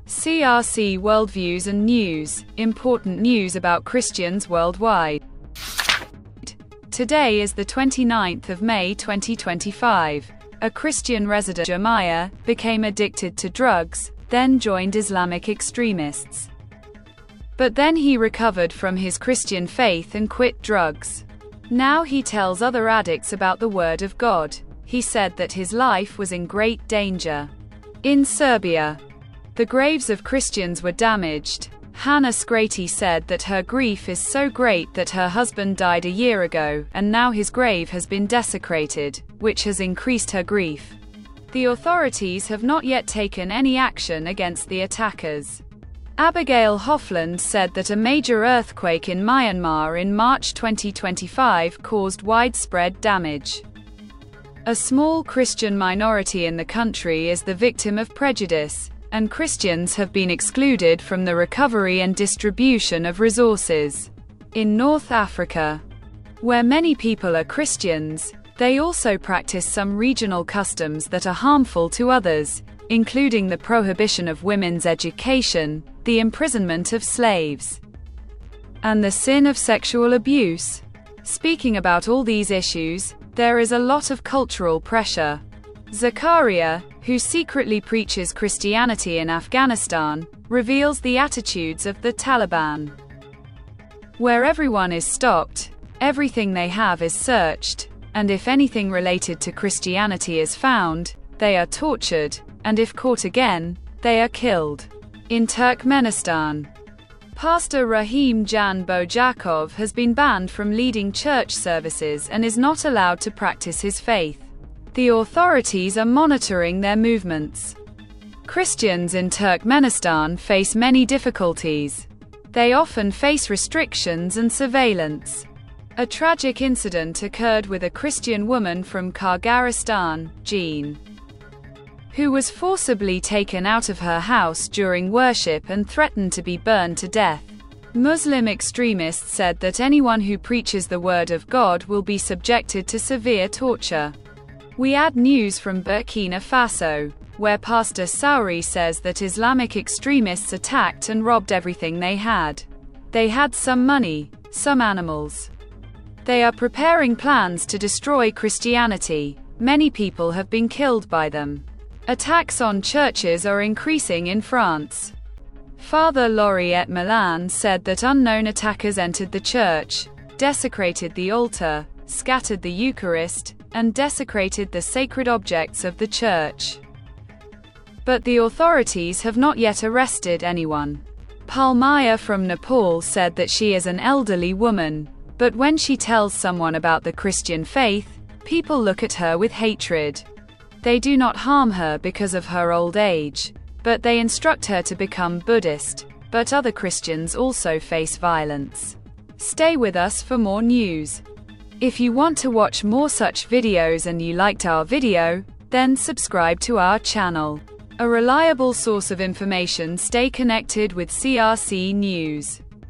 CRC Worldviews and News, important news about Christians worldwide. Today is the 29th of May 2025. A Christian resident, Jeremiah, became addicted to drugs, then joined Islamic extremists. But then he recovered from his Christian faith and quit drugs. Now he tells other addicts about the Word of God. He said that his life was in great danger. In Serbia, the graves of Christians were damaged. Hannah Scrati said that her grief is so great that her husband died a year ago, and now his grave has been desecrated, which has increased her grief. The authorities have not yet taken any action against the attackers. Abigail Hofland said that a major earthquake in Myanmar in March 2025 caused widespread damage. A small Christian minority in the country is the victim of prejudice, and Christians have been excluded from the recovery and distribution of resources. In North Africa, where many people are Christians, they also practice some regional customs that are harmful to others, including the prohibition of women's education, the imprisonment of slaves, and the sin of sexual abuse. Speaking about all these issues, there is a lot of cultural pressure. Zakaria, who secretly preaches Christianity in Afghanistan, reveals the attitudes of the Taliban, where everyone is stopped, everything they have is searched, and if anything related to Christianity is found, they are tortured, and if caught again, they are killed. In Turkmenistan, Pastor Rahim Jan Bojakov has been banned from leading church services and is not allowed to practice his faith. The authorities are monitoring their movements. Christians in Turkmenistan face many difficulties. They often face restrictions and surveillance. A tragic incident occurred with a Christian woman from Kyrgyzstan, Jean, who was forcibly taken out of her house during worship and threatened to be burned to death. Muslim extremists said that anyone who preaches the Word of God will be subjected to severe torture. We add news from Burkina Faso, where Pastor Sauri says that Islamic extremists attacked and robbed everything they had. They had some money, some animals. They are preparing plans to destroy Christianity. Many people have been killed by them. Attacks on churches are increasing in France. Father Lauriette Milan said that unknown attackers entered the church, desecrated the altar, scattered the Eucharist, and desecrated the sacred objects of the church. But the authorities have not yet arrested anyone. Palmaya from Nepal said that she is an elderly woman, but when she tells someone about the Christian faith, people look at her with hatred. They do not harm her because of her old age, but they instruct her to become Buddhist. But other Christians also face violence. Stay with us for more news. If you want to watch more such videos and you liked our video, then subscribe to our channel. A reliable source of information. Stay connected with CRC News.